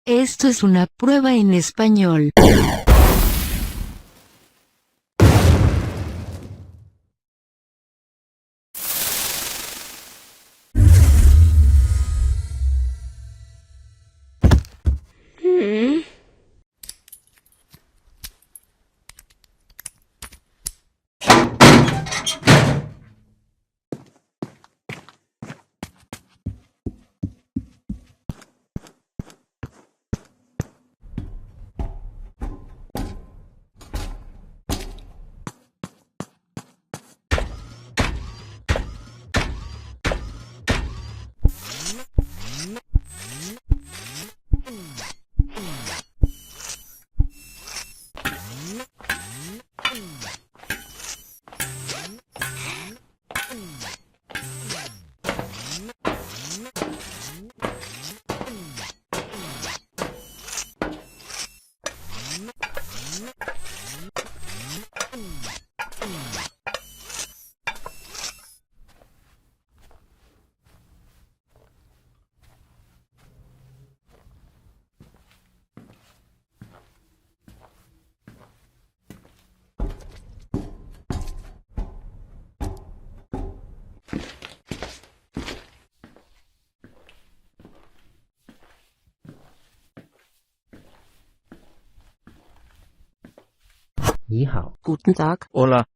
Esto es una prueba en español. Guten Tag. Hola.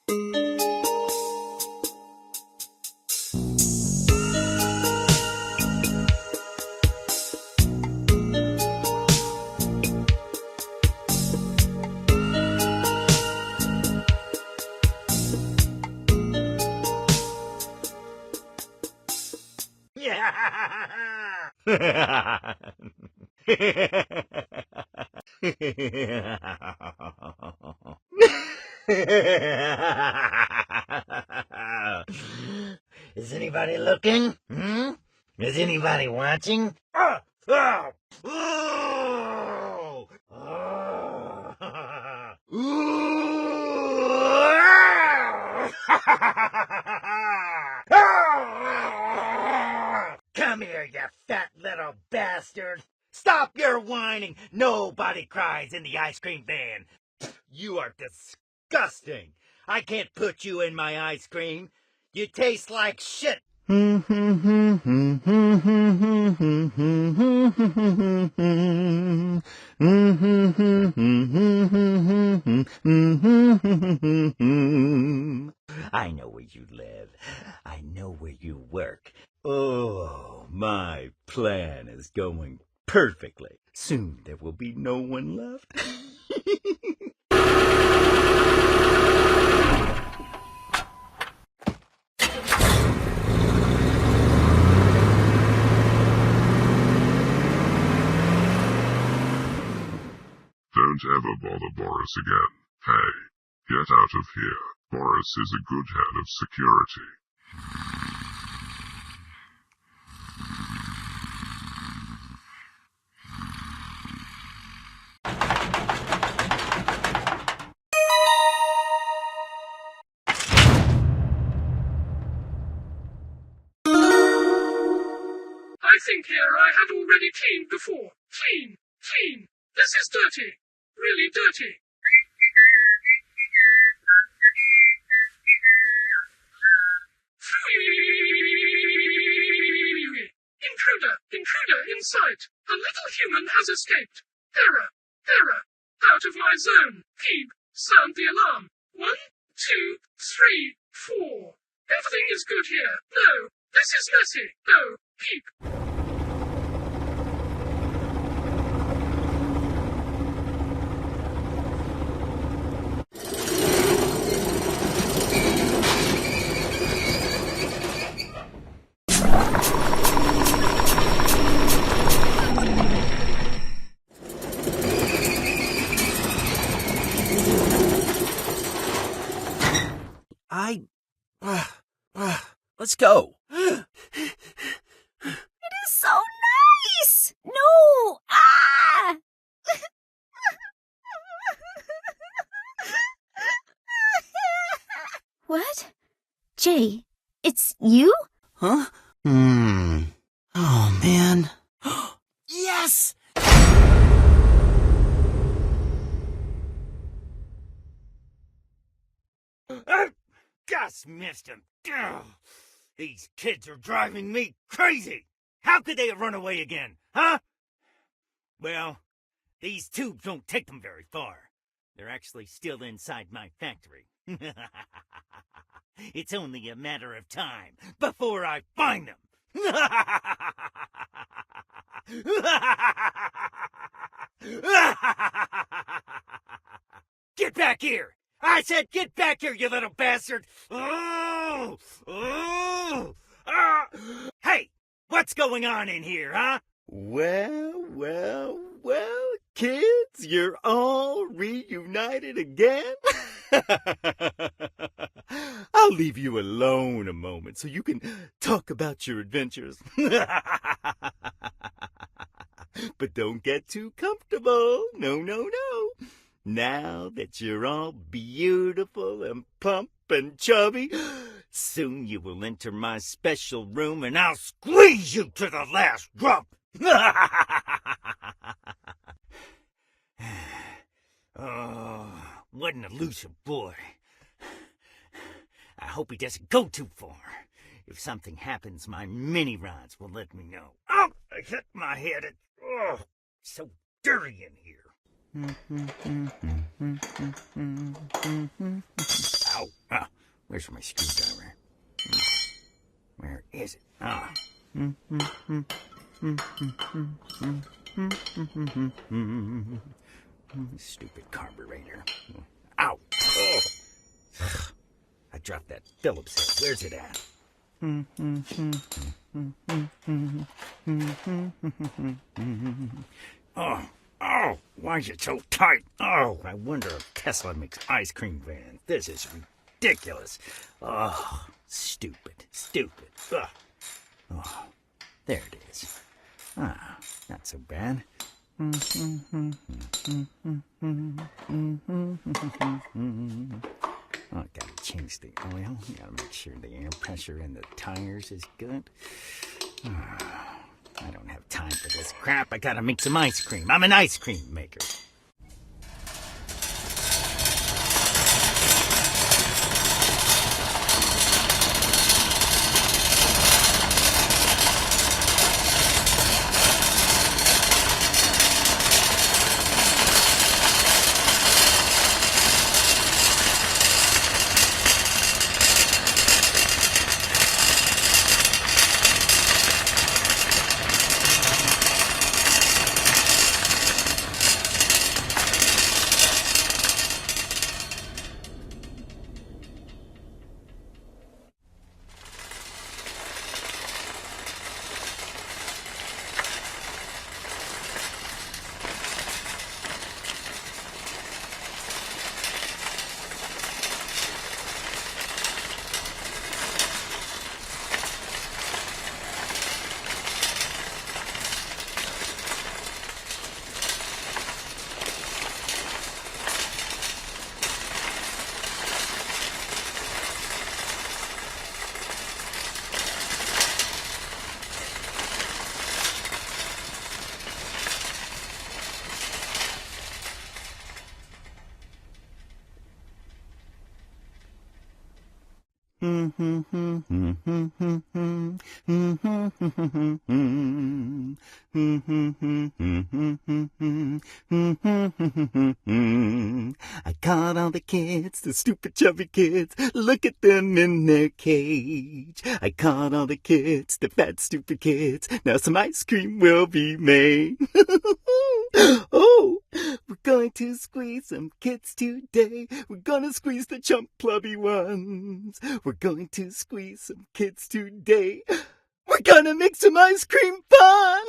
Is anybody looking? Is anybody watching? Come here, you fat little bastard! Stop your whining! Nobody cries in the ice cream van! You are disgusting! I can't put you in my ice cream! You taste like shit! I know where you live. I know where you work. Oh, my plan is going perfectly. Soon there will be no one left. Don't ever bother Boris again. Hey, get out of here. Boris is a good head of security. I think here I have already cleaned before. Clean. This is dirty. Really dirty. Intruder in sight. A little human has escaped. Error. Out of my zone. Peep. Sound the alarm. 1, 2, 3, 4. Everything is good here. No. This is messy. No. Peep. Let's go. It is so nice! No! Ah! What? Jay, it's you? Huh? Oh, man. Yes! Just missed him. Ugh. These kids are driving me crazy. How could they have run away again, huh? Well, these tubes don't take them very far. They're actually still inside my factory. It's only a matter of time before I find them. Get back here! I said get back here, you little bastard! Hey, what's going on in here, huh? Well, kids, you're all reunited again? I'll leave you alone a moment so you can talk about your adventures. But don't get too comfortable. No. Now that you're all beautiful and plump and chubby, soon you will enter my special room and I'll squeeze you to the last drop. Oh, what an elusive boy. I hope he doesn't go too far. If something happens, my mini rods will let me know. Oh, I hit my head. Oh, so dirty in here. Ow. Where's my screwdriver? Where is it? Ah. Stupid carburetor. Ow! Oh. I dropped that Phillips head. Where's it at? Oh, why is it so tight? Oh, I wonder if Tesla makes ice cream vans. This is ridiculous. Oh, stupid. Ugh. Oh, there it is. Ah, not so bad. Oh, I gotta change the oil. Gotta make sure the air pressure in the tires is good. I don't have time for this crap. I gotta make some ice cream. I'm an ice cream maker. I caught all the kids, the stupid chubby kids. Look at them in their cage. I caught all the kids, the fat stupid kids. Now some ice cream will be made. Oh, we're going to squeeze some kids today. We're gonna squeeze the chump plubby ones. We're going to squeeze some kids today. We're gonna make some ice cream fun.